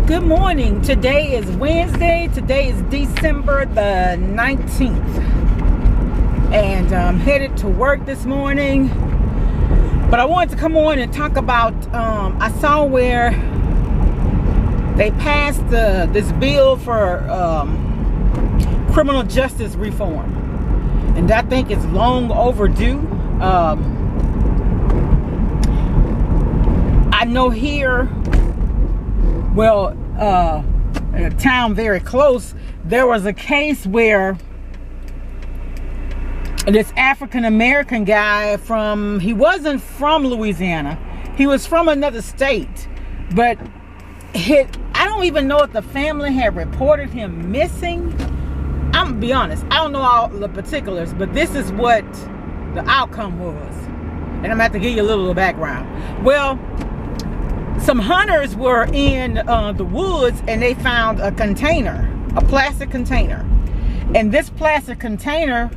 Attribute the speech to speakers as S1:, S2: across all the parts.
S1: Good morning. Today is Wednesday. Today is December the 19th. And I'm headed to work this morning. But I wanted to come on and talk about, I saw where they passed this bill for criminal justice reform. And I think it's long overdue. I know here, well, in a town very close, there was a case where this African-American guy he wasn't from Louisiana, he was from another state, but I don't even know if the family had reported him missing. I'm gonna be honest, I don't know all the particulars, but this is what the outcome was, and I'm gonna have to give you a little background. Well, some hunters were in the woods and they found a container, a plastic container. And this plastic container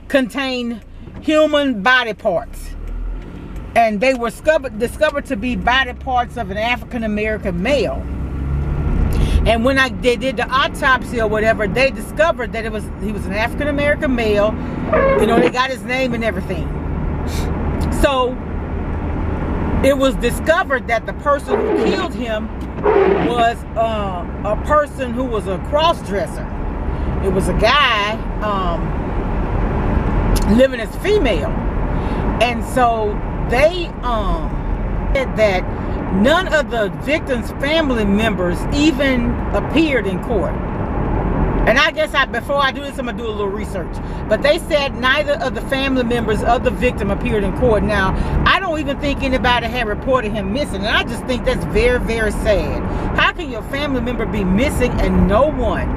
S1: contained human body parts. And they were discovered to be body parts of an African-American male. And when they did the autopsy or whatever, they discovered that he was an African-American male. You know, they got his name and everything. So it was discovered that the person who killed him was a person who was a cross-dresser. It was a guy living as female. And so they said that none of the victim's family members even appeared in court. And I guess before I do this, I'm going to do a little research. But they said neither of the family members of the victim appeared in court. Now, I don't even think anybody had reported him missing. And I just think that's very, very sad. How can your family member be missing and no one,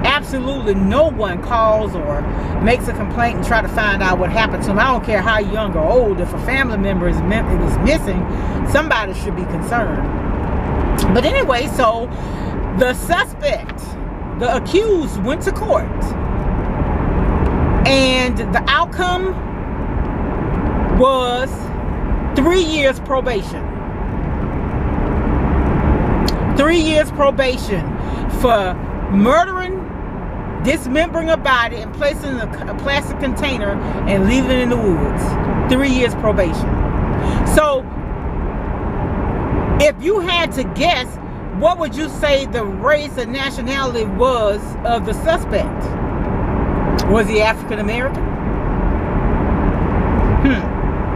S1: absolutely no one, calls or makes a complaint and try to find out what happened to him? I don't care how young or old. If a family member is missing, somebody should be concerned. But anyway, so the suspect, the accused, went to court, and the outcome was 3 years probation. 3 years probation for murdering, dismembering a body and placing in a plastic container and leaving it in the woods. 3 years probation. So if you had to guess, what would you say the race and nationality was of the suspect? Was he African American?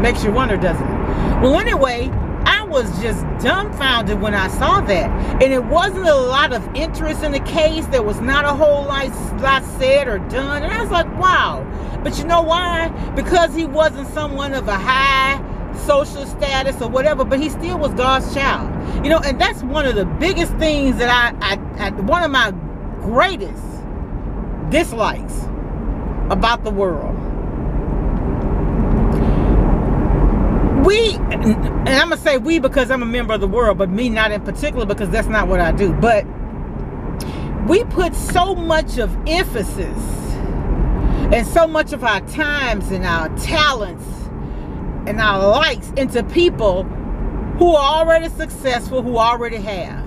S1: Makes you wonder, doesn't it? Well, anyway, I was just dumbfounded when I saw that. And it wasn't a lot of interest in the case. There was not a whole lot said or done. And I was like, wow. But you know why? Because he wasn't someone of a high social status or whatever, but he still was God's child. You know, and that's one of the biggest things that one of my greatest dislikes about the world. And I'm gonna say we because I'm a member of the world, but me not in particular, because that's not what I do. But we put so much of emphasis and so much of our times and our talents and our likes into people who are already successful, who already have.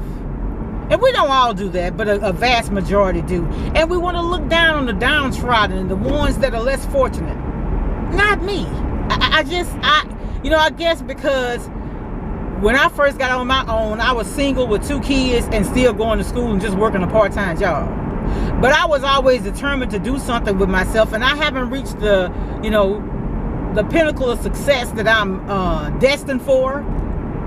S1: And we don't all do that, but a vast majority do. And we want to look down on the downtrodden and the ones that are less fortunate. Not me. I guess because when I first got on my own, I was single with 2 kids and still going to school and just working a part-time job. But I was always determined to do something with myself, and I haven't reached the pinnacle of success that I'm destined for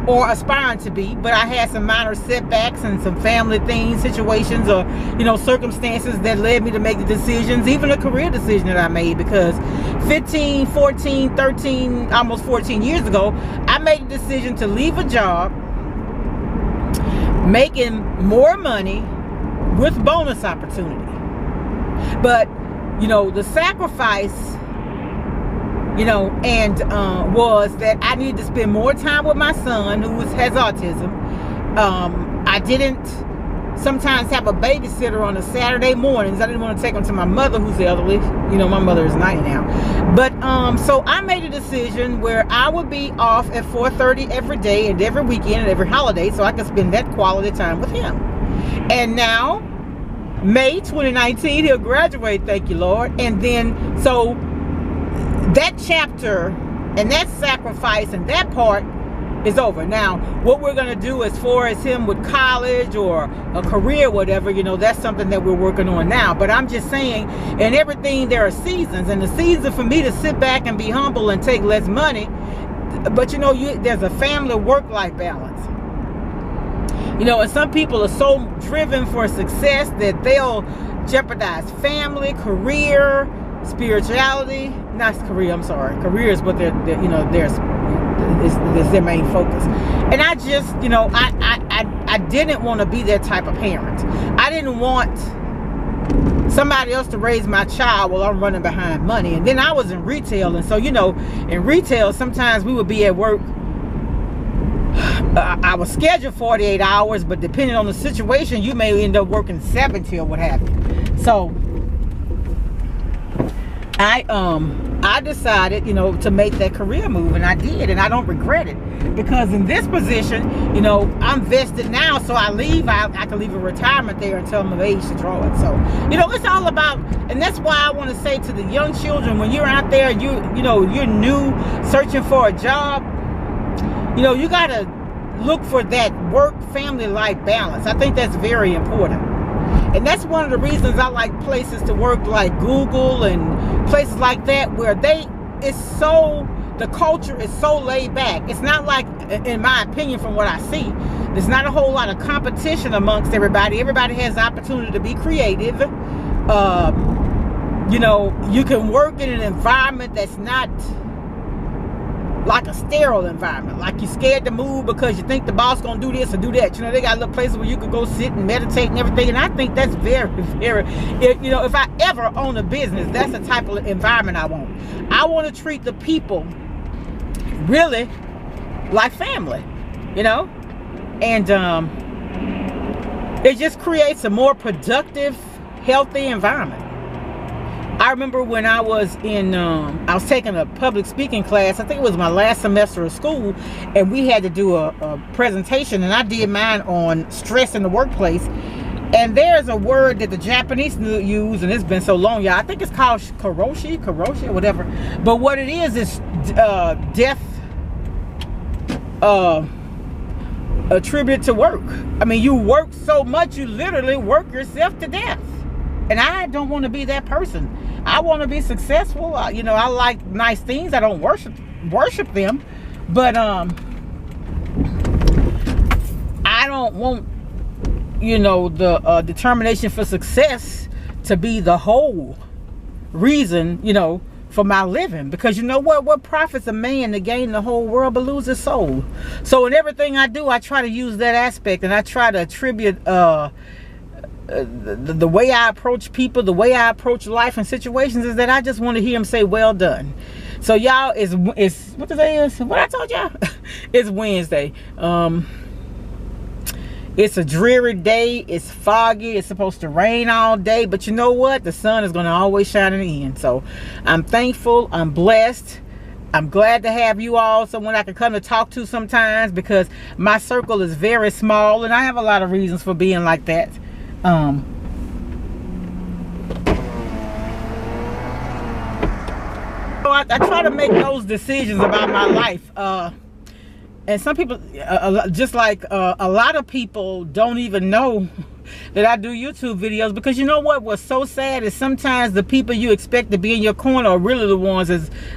S1: or aspiring to be. But I had some minor setbacks and some family things, situations, or circumstances that led me to make the decisions, even a career decision that I made, because 15, 14, 13, almost 14 years ago, I made the decision to leave a job making more money with bonus opportunity. But the sacrifice was that I needed to spend more time with my son, who has autism. I didn't sometimes have a babysitter on a Saturday mornings. I didn't want to take them to my mother, who's elderly. You know, my mother is 90 now. But so I made a decision where I would be off at 4:30 every day and every weekend and every holiday, so I could spend that quality time with him. And now, May 2019, he'll graduate, thank you, Lord. And then, so that chapter and that sacrifice and that part is over. Now, what we're going to do as far as him with college or a career, whatever, you know, that's something that we're working on now. But I'm just saying, in everything, there are seasons. And the season for me to sit back and be humble and take less money, but you know, there's a family work-life balance. You know, and some people are so driven for success that they'll jeopardize family, career, spirituality. Not career, I'm sorry. Career is what they're you know, is their main focus. And I just, you know, I didn't want to be that type of parent. I didn't want somebody else to raise my child while I'm running behind money. And then I was in retail, and so, you know, in retail, sometimes we would be at work. I was scheduled 48 hours, but depending on the situation, you may end up working 70 or what have you. So I decided, you know, to make that career move, and I did, and I don't regret it, because in this position, you know, I'm vested now, so I can leave a retirement there until I'm of age to draw it. So, you know, it's all about, and that's why I want to say to the young children, when you're out there, you know, you're new, searching for a job, you know, you got to look for that work-family life balance. I think that's very important. And that's one of the reasons I like places to work like Google and places like that, where the culture is so laid back. It's not like, in my opinion, from what I see, there's not a whole lot of competition amongst everybody. Everybody has the opportunity to be creative. You know, you can work in an environment that's not like a sterile environment, like you're scared to move because you think the boss gonna do this or do that. You know, they got little places where you can go sit and meditate and everything, and I think that's very, very, you know, if I ever own a business, that's the type of environment I want. I want to treat the people really like family, you know, and it just creates a more productive, healthy environment. I remember when I was I was taking a public speaking class. I think it was my last semester of school, and we had to do a presentation, and I did mine on stress in the workplace. And there's a word that the Japanese use, and it's been so long, y'all. I think it's called karoshi, whatever. But what it is death attributed to work. I mean, you work so much, you literally work yourself to death. And I don't want to be that person. I want to be successful. You know, I like nice things. I don't worship them, but I don't want, you know, the determination for success to be the whole reason, you know, for my living. Because you know what profits a man to gain the whole world but lose his soul? So in everything I do, I try to use that aspect, and I try to attribute the way I approach people, the way I approach life and situations, is that I just want to hear him say, well done. So y'all, it's what today is? What I told y'all? It's Wednesday. It's a dreary day. It's foggy. It's supposed to rain all day, but you know what? The sun is going to always shine in the end. So I'm thankful. I'm blessed. I'm glad to have you all, someone I can come to talk to sometimes, because my circle is very small, and I have a lot of reasons for being like that. So I try to make those decisions about my life, and some people, just like a lot of people, don't even know that I do YouTube videos, because you know what's so sad is sometimes the people you expect to be in your corner are really the ones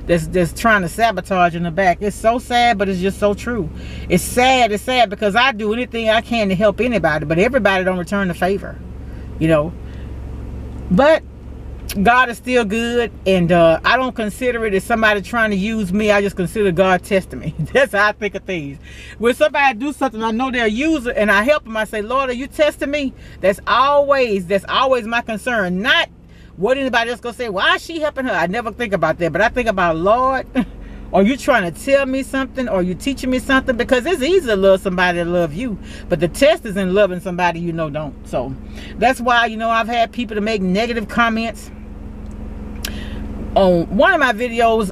S1: that's trying to sabotage in the back. It's so sad, but it's just so true. It's sad because I do anything I can to help anybody, but everybody don't return the favor, you know. But God is still good, and I don't consider it as somebody trying to use me. I just consider God testing me. That's how I think of things. When somebody do something, I know they're a user, and I help them, I say, Lord, are you testing me? That's always my concern. Not what anybody else gonna say, why is she helping her? I never think about that, but I think about, Lord, Or you trying to tell me something, or you teaching me something? Because it's easy to love somebody that love you, but the test is in loving somebody you know don't. So that's why, you know, I've had people to make negative comments on one of my videos.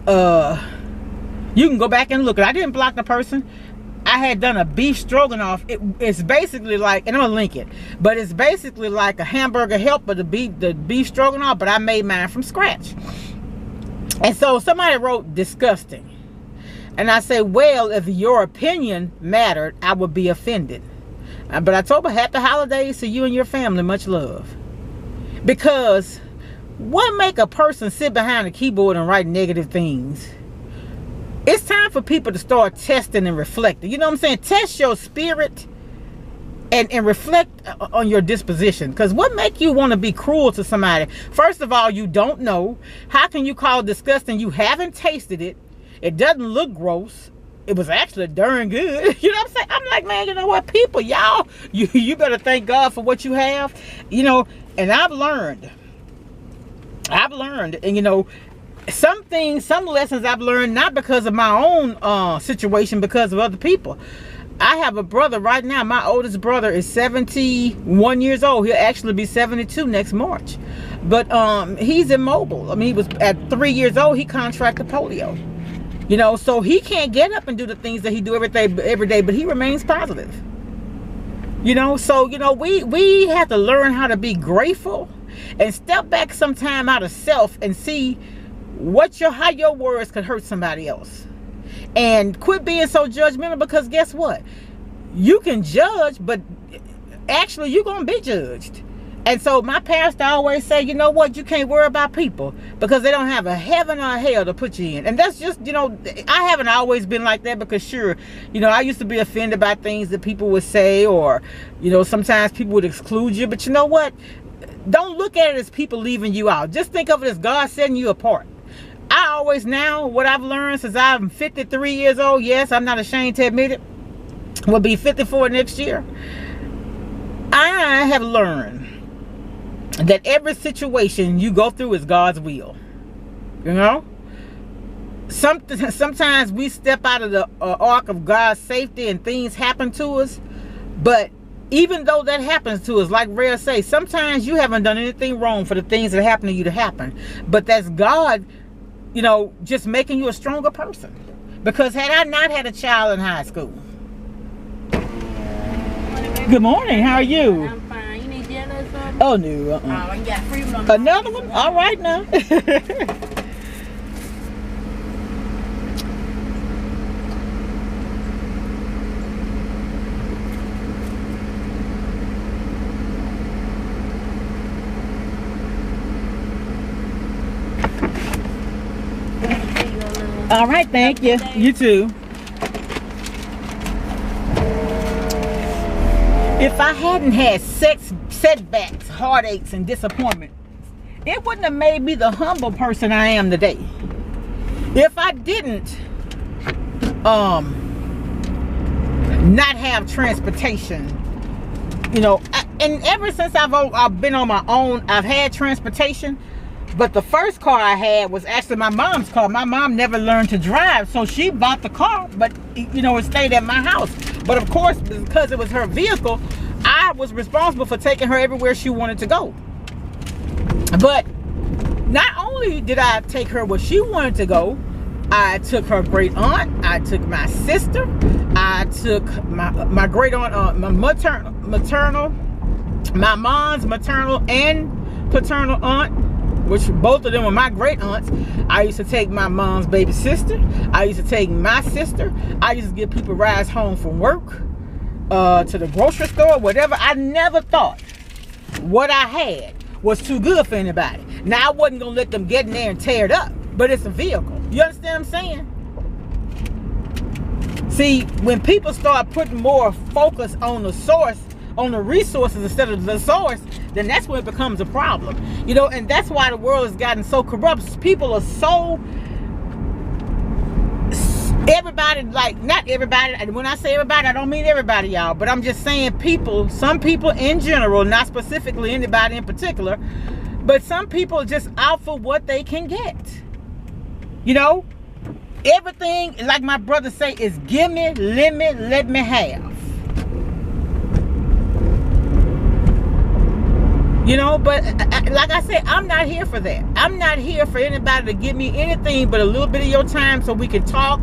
S1: You can go back and look. I didn't block the person. I had done a beef stroganoff. It's basically like, and I'm gonna link it, but it's basically like a hamburger helper, the beef stroganoff, but I made mine from scratch. And so somebody wrote disgusting. And I say, well, if your opinion mattered, I would be offended. But I told her, happy holidays to you and your family, much love. Because what make a person sit behind a keyboard and write negative things? It's time for people to start testing and reflecting. You know what I'm saying? Test your spirit and reflect on your disposition. Because what make you want to be cruel to somebody? First of all, you don't know. How can you call it disgusting? You haven't tasted it. It doesn't look gross. It was actually darn good. You know what I'm saying? I'm like, man, you know what? People, y'all, you better thank God for what you have. You know, and I've learned, and you know, some things, some lessons I've learned, not because of my own situation, because of other people. I have a brother right now. My oldest brother is 71 years old. He'll actually be 72 next March. But he's immobile. I mean, he was at 3 years old, he contracted polio. You know, so he can't get up and do the things that he do every day, but he remains positive. You know, so, you know, we have to learn how to be grateful and step back sometime out of self and see how your words could hurt somebody else. And quit being so judgmental, because guess what? You can judge, but actually you're going to be judged. And so my pastor always say, you know what? You can't worry about people because they don't have a heaven or a hell to put you in. And that's just, you know, I haven't always been like that, because sure, you know, I used to be offended by things that people would say, or, you know, sometimes people would exclude you. But you know what? Don't look at it as people leaving you out. Just think of it as God setting you apart. I always, now, what I've learned since I'm 53 years old, yes, I'm not ashamed to admit it, will be 54 next year. I have learned that every situation you go through is God's will. You know? Sometimes we step out of the ark of God's safety and things happen to us. But even though that happens to us, like Rhea say, sometimes you haven't done anything wrong for the things that happen to you to happen. But that's God, you know, just making you a stronger person. Because had I not had a child in high school. Good morning. How are you?
S2: I'm fine. You need dinner or something?
S1: Oh, no.
S2: I got free one.
S1: Another one? All right now. All right, thank you. You too. If I hadn't had setbacks, heartaches, and disappointment, it wouldn't have made me the humble person I am today. If I didn't not have transportation, you know, and ever since I've been on my own, I've had transportation. But the first car I had was actually my mom's car. My mom never learned to drive, so she bought the car, but, you know, it stayed at my house. But of course, because it was her vehicle, I was responsible for taking her everywhere she wanted to go. But not only did I take her where she wanted to go, I took her great aunt, I took my sister, I took my great aunt, my maternal, my mom's maternal and paternal aunt, which both of them were my great aunts. I used to take my mom's baby sister. I used to take my sister. I used to give people rides home from work, to the grocery store, whatever. I never thought what I had was too good for anybody. Now, I wasn't going to let them get in there and tear it up, but it's a vehicle. You understand what I'm saying? See, when people start putting more focus on the source, on the resources instead of the source, then that's when it becomes a problem. You know, and that's why the world has gotten so corrupt. People are so, everybody, like, not everybody, and when I say everybody, I don't mean everybody, y'all, but I'm just saying people, some people in general, not specifically anybody in particular, but some people are just out for what they can get. You know, Everything, like my brother say, is give me, limit, let me have. You know, but like I said, I'm not here for that. I'm not here for anybody to give me anything but a little bit of your time so we can talk,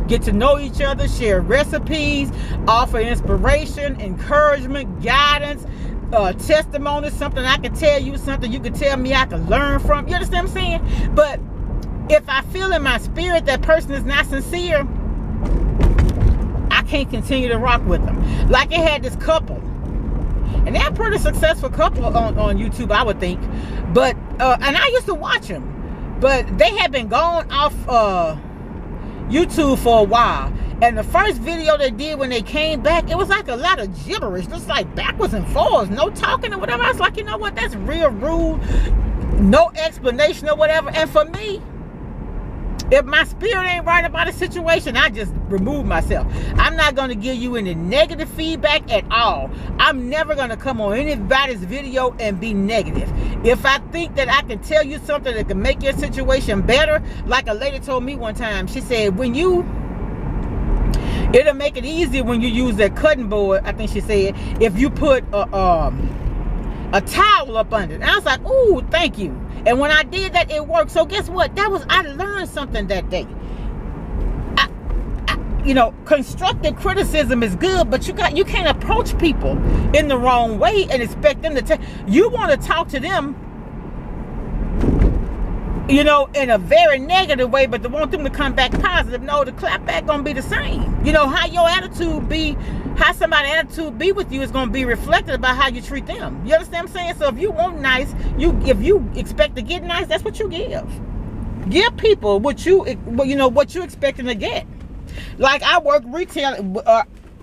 S1: get to know each other, share recipes, offer inspiration, encouragement, guidance, testimony, something I can tell you, something you can tell me I can learn from. You understand what I'm saying? But if I feel in my spirit that person is not sincere, I can't continue to rock with them. Like it had this couple. And they're a pretty successful couple on YouTube, I would think. But, and I used to watch them. But they had been gone off YouTube for a while. And the first video they did when they came back, it was like a lot of gibberish. Just like backwards and forwards. No talking or whatever. I was like, you know what? That's real rude. No explanation or whatever. And for me, if my spirit ain't right about a situation, I just remove myself. I'm not going to give you any negative feedback at all. I'm never going to come on anybody's video and be negative. If I think that I can tell you something that can make your situation better, like a lady told me one time, she said, it'll make it easier when you use that cutting board, I think she said, if you put a towel up under it. And I was like, ooh, thank you. And when I did that, it worked. So guess what? I learned something that day. You know, constructive criticism is good, but you can't approach people in the wrong way and expect them to take. You want to talk to them, you know, in a very negative way, but to want them to come back positive. No, the clap back gonna be the same. You know, how your attitude be, how somebody's attitude be with you is gonna be reflected about how you treat them. You understand what I'm saying? So if you want nice, if you expect to get nice, that's what you give. Give people what you expecting to get. Like I work retail.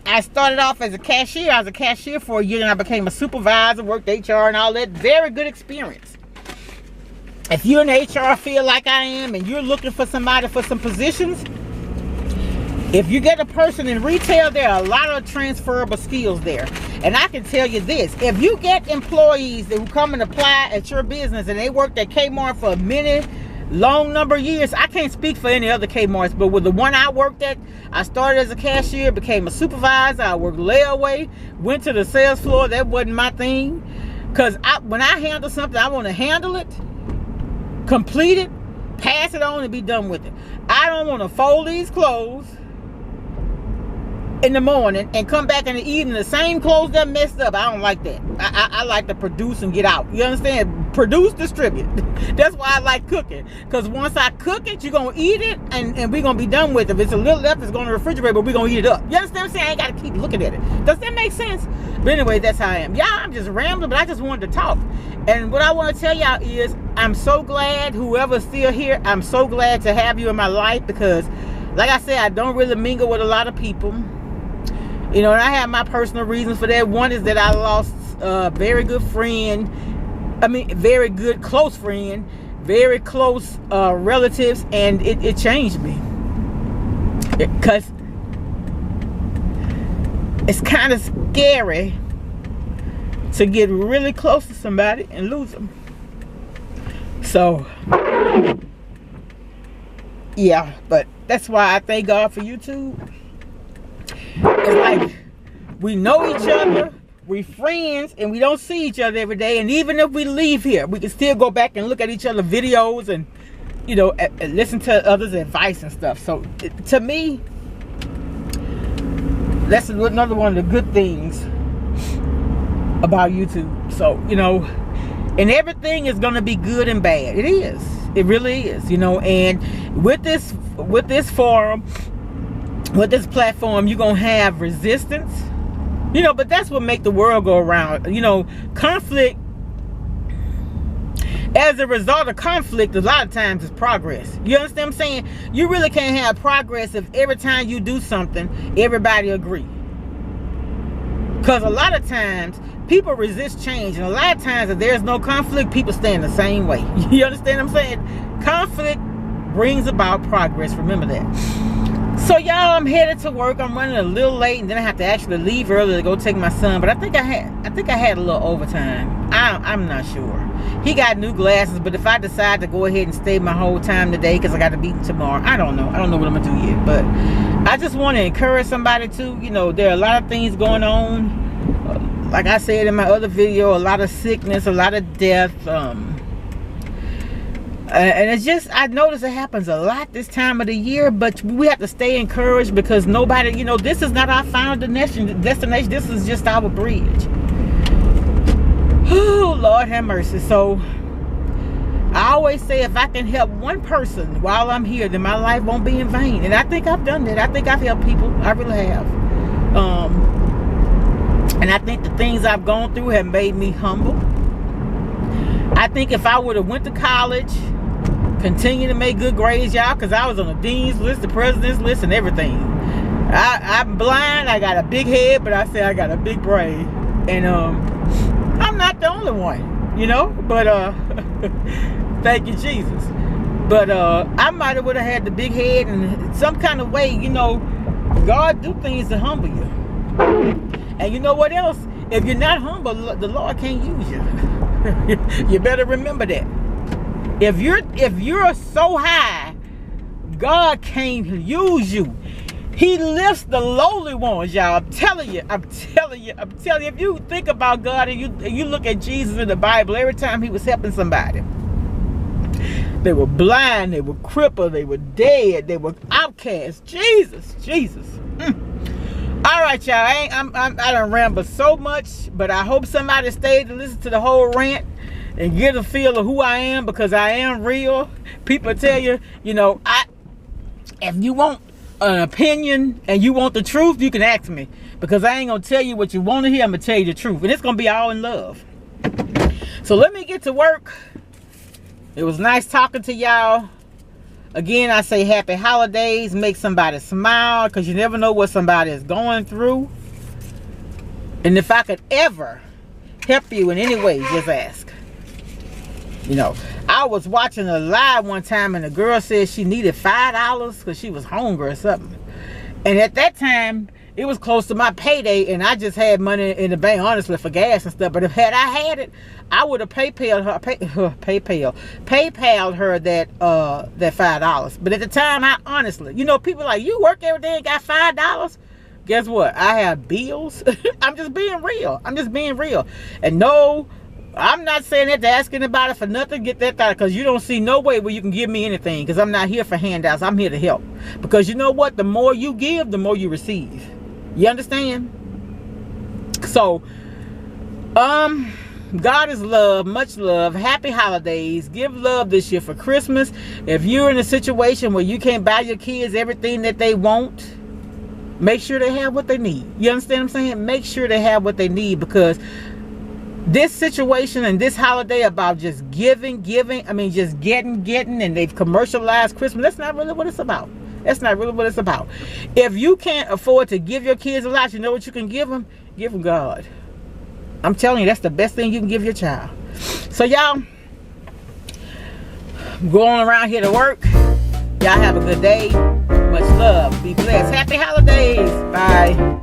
S1: I started off as a cashier. I was a cashier for a year, and I became a supervisor, worked HR and all that. Very good experience. If you're in the HR field like I am and you're looking for somebody for some positions, if you get a person in retail, there are a lot of transferable skills there. And I can tell you this, if you get employees who come and apply at your business and they worked at Kmart for many long number of years, I can't speak for any other Kmarts, but with the one I worked at, I started as a cashier, became a supervisor, I worked layaway, went to the sales floor. That wasn't my thing. Because when I handle something, I want to handle it, complete it, pass it on, and be done with it. I don't want to fold these clothes in the morning and come back in the evening the same clothes that messed up. I don't like that. I like to produce and get out. You understand? Produce, distribute. That's why I like cooking. Because once I cook it, you're going to eat it and we're going to be done with it. If it's a little left, it's going to the refrigerator, but we're going to eat it up. You understand what I'm saying? I ain't got to keep looking at it. Does that make sense? But anyway, that's how I am. Yeah, I'm just rambling, but I just wanted to talk. And what I want to tell y'all is I'm so glad, whoever's still here, I'm so glad to have you in my life because, like I said, I don't really mingle with a lot of people. You know, and I have my personal reasons for that. One is that I lost a very good friend. I mean, very good close friend. Very close relatives. And it changed me. Because it's kind of scary to get really close to somebody and lose them. So, yeah. But that's why I thank God for YouTube. It's like we know each other, we friends, and we don't see each other every day. And even if we leave here, we can still go back and look at each other's videos and, you know, listen to others' advice and stuff. So to me, that's another one of the good things about YouTube. So, you know, and everything is going to be good and bad. It is. It really is, you know. And with this forum, with this platform, you're going to have resistance, you know, but that's what make the world go around. You know, conflict, as a result of conflict, a lot of times is progress. You understand what I'm saying? You really can't have progress if every time you do something, everybody agree. Because a lot of times, people resist change. And a lot of times, if there's no conflict, people stay in the same way. You understand what I'm saying? Conflict brings about progress. Remember that. So y'all, I'm headed to work. I'm running a little late, and then I have to actually leave early to go take my son. But I think I had a little overtime. I'm not sure. He got new glasses, but if I decide to go ahead and stay my whole time today because I got to beat him tomorrow, I don't know. I don't know what I'm gonna do yet. But I just want to encourage somebody too. You know, there are a lot of things going on. Like I said in my other video, a lot of sickness, a lot of death. And it's just, I notice it happens a lot this time of the year, but we have to stay encouraged because nobody, you know, this is not our final destination. This is just our bridge. Oh, Lord have mercy. So I always say if I can help one person while I'm here, then my life won't be in vain. And I think I've done that. I think I've helped people. I really have. And I think the things I've gone through have made me humble. I think if I would have went to college, continue to make good grades, y'all, because I was on the dean's list, the president's list, and everything. I'm blind. I got a big head, but I say I got a big brain. And I'm not the only one, you know. But thank you, Jesus. But I might have would have had the big head, and some kind of way, you know, God do things to humble you. And you know what else? If you're not humble, the Lord can't use you. You better remember that. If you're so high, God can't use you. He lifts the lowly ones, y'all. I'm telling you. If you think about God and you look at Jesus in the Bible, every time he was helping somebody, they were blind, they were crippled, they were dead, they were outcasts. Jesus. All right, y'all. I don't ramble so much, but I hope somebody stayed to listen to the whole rant and get a feel of who I am, because I am real. People tell you, you know, if you want an opinion and you want the truth, you can ask me, because I ain't gonna tell you what you want to hear. I'm gonna tell you the truth, and it's gonna be all in love. So let me get to work. It was nice talking to y'all. Again, I say happy holidays. Make somebody smile, because you never know what somebody is going through. And if I could ever help you in any way, just ask. You know, I was watching a live one time, and the girl said she needed $5 because she was hungry or something. And at that time, it was close to my payday, and I just had money in the bank, honestly, for gas and stuff. But if I had it, I would have PayPal'd her that $5. But at the time, I honestly, you know, people like, you work every day and got $5. Guess what? I have bills. I'm just being real. And no, I'm not saying that to ask anybody for nothing. Get that thought, because you don't see no way where you can give me anything, because I'm not here for handouts. I'm here to help. Because you know what? The more you give, the more you receive. You understand? So, God is love, much love. Happy holidays. Give love this year for Christmas. If you're in a situation where you can't buy your kids everything that they want, make sure they have what they need. You understand what I'm saying? Make sure they have what they need, because this situation and this holiday about just giving, I mean, just getting, and they've commercialized Christmas. That's not really what it's about. If you can't afford to give your kids a lot, you know what you can give them? Give them God. I'm telling you, that's the best thing you can give your child. So y'all, going around here to work. Y'all have a good day. Much love. Be blessed. Happy holidays. Bye.